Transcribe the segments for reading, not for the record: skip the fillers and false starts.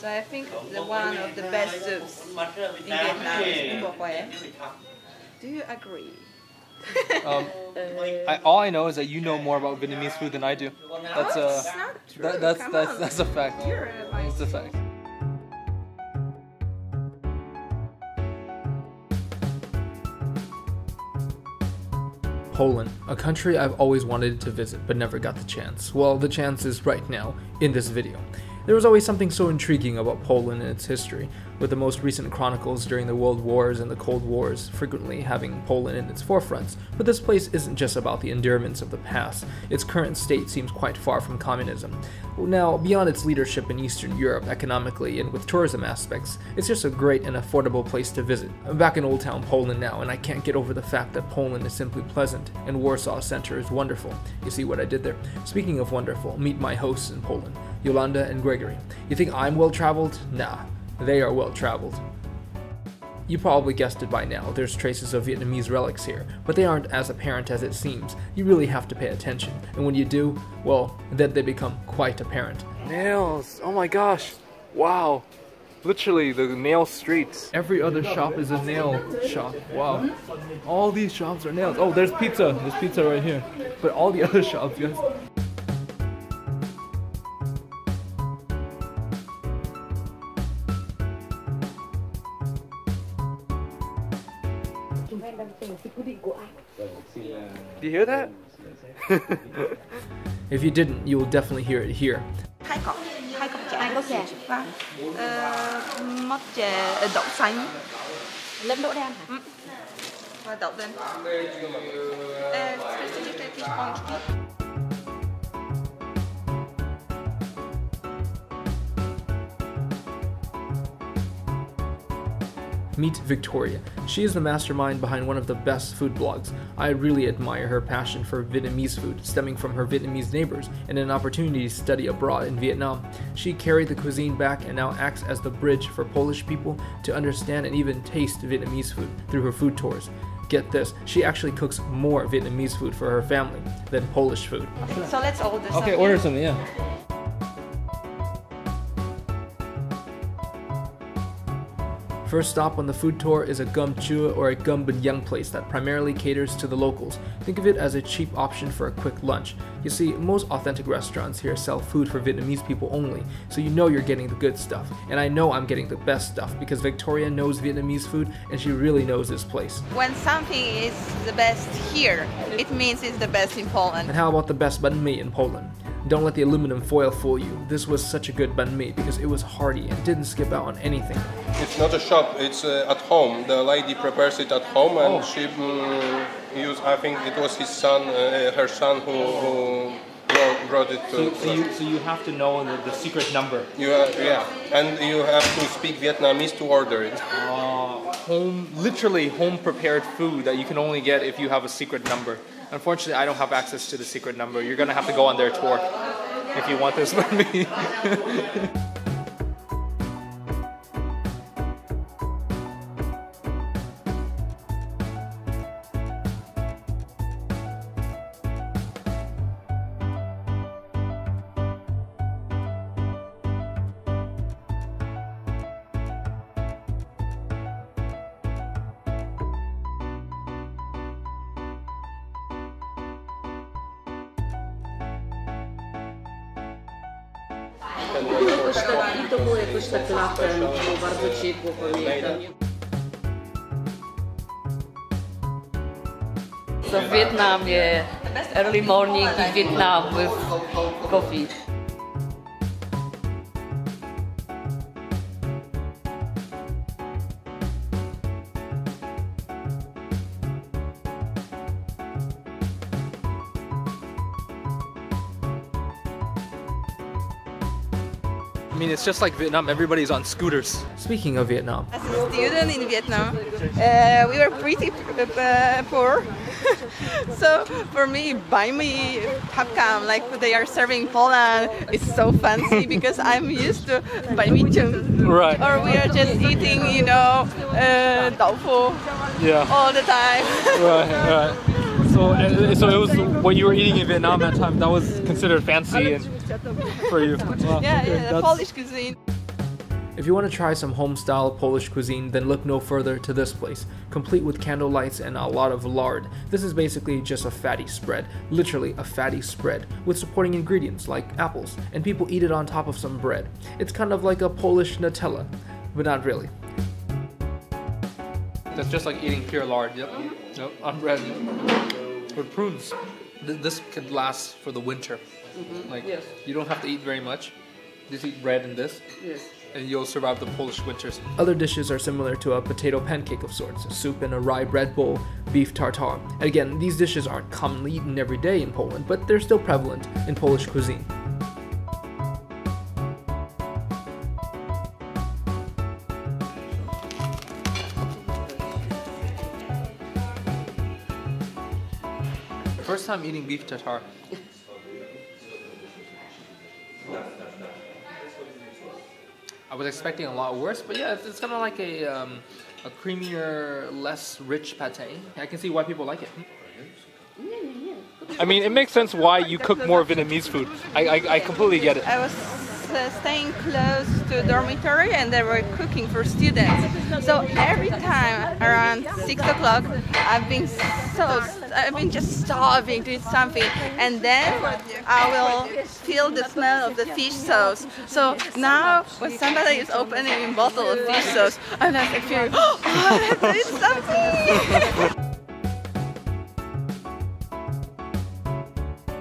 So I think one of the best soups in Vietnam is Mokotowska. Do you agree? All I know is that you know more about Vietnamese food than I do. That's not true. that's a fact. It's a fact. Poland, a country I've always wanted to visit but never got the chance. Well, the chance is right now, in this video. There was always something so intriguing about Poland and its history, with the most recent chronicles during the World Wars and the Cold Wars frequently having Poland in its forefronts. But this place isn't just about the endurements of the past. Its current state seems quite far from communism. Now, beyond its leadership in Eastern Europe economically and with tourism aspects, it's just a great and affordable place to visit. I'm back in Old Town Poland now, and I can't get over the fact that Poland is simply pleasant, and Warsaw Center is wonderful. You see what I did there? Speaking of wonderful, meet my hosts in Poland, Jolanta and Gregory. You think I'm well-traveled? Nah, they are well-traveled. You probably guessed it by now, there's traces of Vietnamese relics here, but they aren't as apparent as it seems. You really have to pay attention, and when you do, well, then they become quite apparent. Nails! Oh my gosh! Wow! Literally, the nail streets. Every other shop is a nail shop. Wow. All these shops are nails. Oh, there's pizza. There's pizza right here. But all the other shops, guys. Do you hear that? If you didn't, you will definitely hear it here. Hai cốc chè. Vâng. Mót chè đậu xanh. Lem đậu đen hả? Và đậu đen. Meet Wiktoria. She is the mastermind behind one of the best food blogs. I really admire her passion for Vietnamese food, stemming from her Vietnamese neighbors and an opportunity to study abroad in Vietnam. She carried the cuisine back and now acts as the bridge for Polish people to understand and even taste Vietnamese food through her food tours. Get this, she actually cooks more Vietnamese food for her family than Polish food. So let's order something. Okay, order something, yeah. First stop on the food tour is a gum chua or a gum binh young place that primarily caters to the locals. Think of it as a cheap option for a quick lunch. You see, most authentic restaurants here sell food for Vietnamese people only, so you know you're getting the good stuff. And I know I'm getting the best stuff because Wiktoria knows Vietnamese food and she really knows this place. When something is the best here, it means it's the best in Poland. And how about the best banh mi in Poland? Don't let the aluminum foil fool you. This was such a good banh mi because it was hearty and didn't skip out on anything. It's not a shop, it's at home. The lady prepares it at home and she used, I think it was his son, her son who brought it to So you have to know the secret number. Yeah, and you have to speak Vietnamese to order it. Literally home prepared food that you can only get if you have a secret number. Unfortunately, I don't have access to the secret number. You're gonna have to go on their tour if you want this from me. I to było jakoś tak latem, było bardzo ciepło, pamiętam. So Vietnam, yeah, early morning in Vietnam with coffee. I mean, it's just like Vietnam, everybody's on scooters. Speaking of Vietnam. As a student in Vietnam, we were pretty poor. So for me, banh mi, popcorn, like they are serving Poland, is so fancy because I'm used to banh mi chung. Right. Or we are just eating, you know, đậu phụ all the time. Right. So it was what you were eating in Vietnam at that time. That was considered fancy and for you. Wow. Yeah, the Polish cuisine. If you want to try some home-style Polish cuisine, then look no further to this place, complete with candle lights and a lot of lard. This is basically just a fatty spread, literally a fatty spread, with supporting ingredients like apples, and people eat it on top of some bread. It's kind of like a Polish Nutella, but not really. That's just like eating pure lard, yep, on bread. With prunes, this could last for the winter. Like, Yes. you don't have to eat very much. Just eat bread and this. Yes. And you'll survive the Polish winters. Other dishes are similar to a potato pancake of sorts, soup in a rye bread bowl, beef tartare. And again, these dishes aren't commonly eaten every day in Poland, but they're still prevalent in Polish cuisine. First time eating beef tartare. I was expecting a lot worse, but yeah, it's kind of like a creamier, less rich pate. I can see why people like it. I mean, it makes sense why you cook more Vietnamese food. I completely get it. I was staying close to a dormitory and they were cooking for students. So every time around 6 o'clock, I've been just starving to eat something, and then I will feel the smell of the fish sauce. So now when somebody is opening a bottle of fish sauce, I'm like feeling, oh, I have to eat something.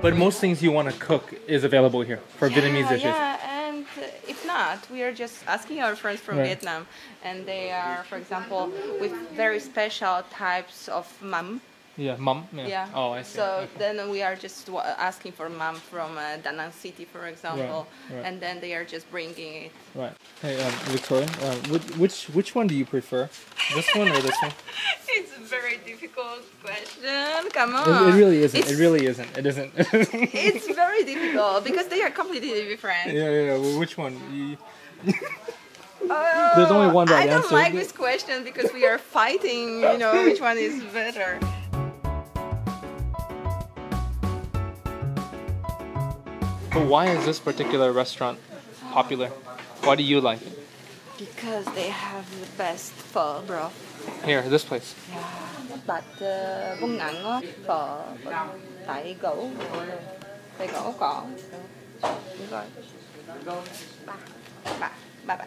But most things you want to cook is available here for Vietnamese dishes. Yeah, and if not, we are just asking our friends from Vietnam, and they are, for example, with very special types of mắm. Yeah, mắm. Yeah. Oh, I see. So Okay. then we are just asking for mắm from Da Nang City, for example, Right. and then they are just bringing it. Right. Hey, Victoria, which one do you prefer? This one or this one? It's a very difficult question. Come on. It really isn't. It really isn't. It isn't. It's very difficult because they are completely different. Yeah. Well, which one? There's only one right answer. I don't answer. like this question because we are fighting, which one is better. But why is this particular restaurant popular? Why do you like it? Because they have the best phở broth. Here, this place. But bún nặng á, phở tại gỗ có. Đúng rồi. Ba.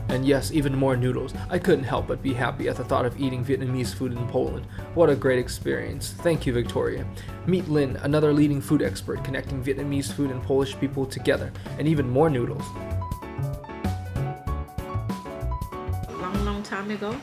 And yes, even more noodles. I couldn't help but be happy at the thought of eating Vietnamese food in Poland. What a great experience. Thank you, Victoria. Meet Linh, another leading food expert connecting Vietnamese food and Polish people together, and even more noodles. Long time ago,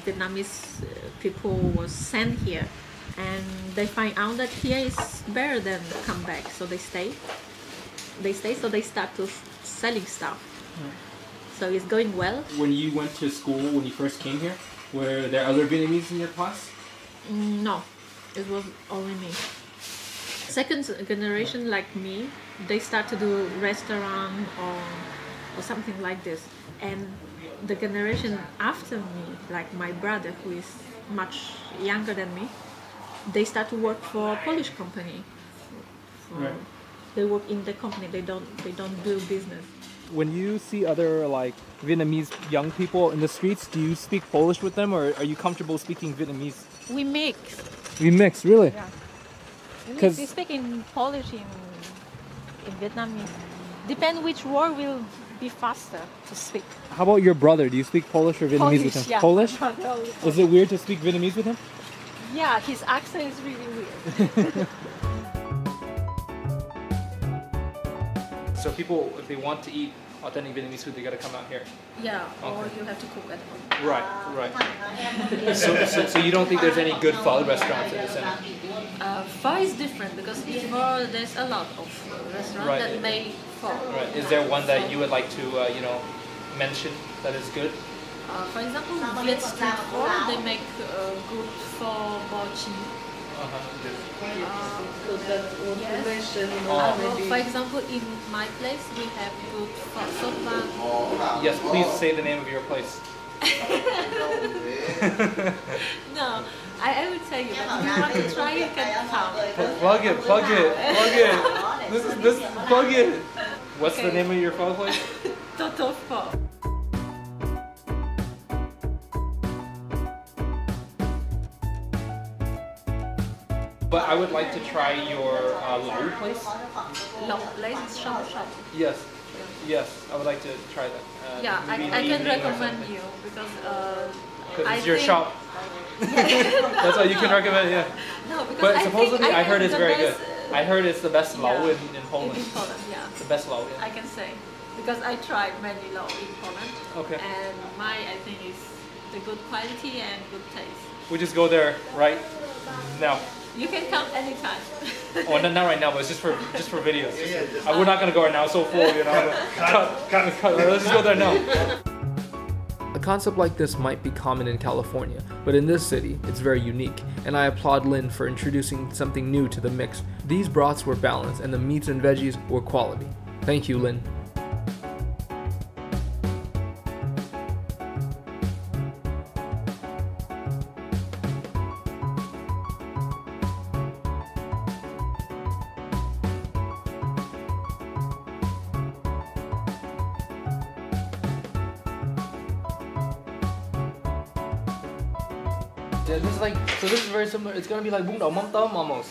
Vietnamese people was sent here, and they find out that here is better than come back, so they stay, so they start to selling stuff. So it's going well. When you went to school, when you first came here, were there other Vietnamese in your class? No, it was only me. Second generation like me, they start to do restaurant or something like this. And the generation after me, like my brother, who is much younger than me, they start to work for a Polish company. Right. They work in the company. They don't do business. When you see other like Vietnamese young people in the streets, do you speak Polish with them, or are you comfortable speaking Vietnamese? We mix. We mix, really? Yeah. We speak in Polish in Vietnamese. Depend which word will be faster to speak. How about your brother? Do you speak Polish or Vietnamese with him? Yeah. Polish? Is it weird to speak Vietnamese with him? Yeah, his accent is really weird. So people, if they want to eat authentic Vietnamese food, they gotta come out here. Yeah, or you have to cook at home. Right. So you don't think there's any good pho restaurants in the center? Pho is different because before there's a lot of restaurants that make pho. Right. Is there one that you would like to, mention that is good? For example, Viet Street Food, they make good pho bò chín. For example, in my place, we have good pho sopa. Yes, please say the name of your place. No, I will tell you, but if you want to try, you can come. Plug it. This is plug it. What's the name of your pho place? Toto pho. But I would like to try your Lao place. Long place, Shabu. Yes. Yes, I would like to try that. Yeah, I can recommend you because Because it's your shop. That's why you can recommend, yeah. No, because But supposedly I heard it's the very good. best, I heard it's the best Lao in Poland. In Poland, yeah. The best Lao, yeah. I can say because I tried many Lao in Poland. Okay. And my I think is the good quality and good taste. We just go there right now. You can come anytime. Oh, not right now, but it's just for videos. We're not gonna go right now. It's so full, you know. Cut. Let's just go there now. A concept like this might be common in California, but in this city, it's very unique, and I applaud Linh for introducing something new to the mix. These broths were balanced, and the meats and veggies were quality. Thank you, Linh. Yeah, this is very similar. It's gonna be like bún đậu mắm tôm almost,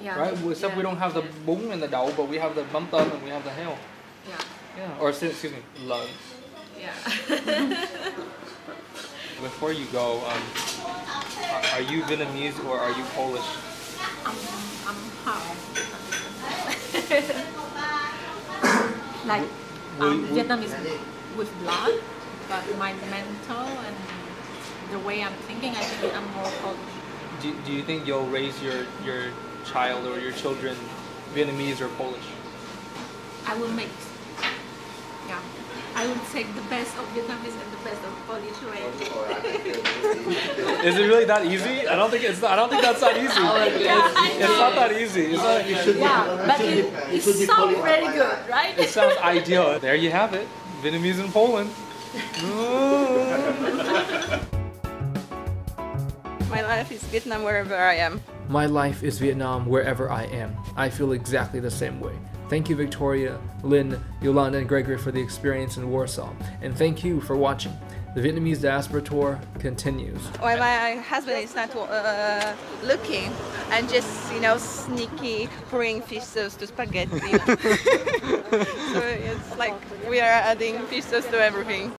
Yeah. right? Except we don't have the bún and the đậu, but we have the mắm tôm and we have the heo. Yeah. Yeah. Or excuse me, love. Yeah. Before you go, are you Vietnamese or are you Polish? I'm half. Like Vietnamese with blood, but my mental and the way I'm thinking, I think I'm more Polish. Do you think you'll raise your child or your children Vietnamese or Polish? I will mix. Yeah. I will take the best of Vietnamese and the best of Polish way. Is it really that easy? I don't think that's that easy. It's not that easy. It's not, Yeah, but it sounds very good, right? it sounds ideal. There you have it. Vietnamese in Poland. My life is Vietnam wherever I am. My life is Vietnam wherever I am. I feel exactly the same way. Thank you, Victoria, Linh, Jolanta, and Gregory for the experience in Warsaw. And thank you for watching. The Vietnamese Diaspora Tour continues. While my husband is not looking, and just, sneaky pouring fish sauce to spaghetti. So it's like we are adding fish sauce to everything.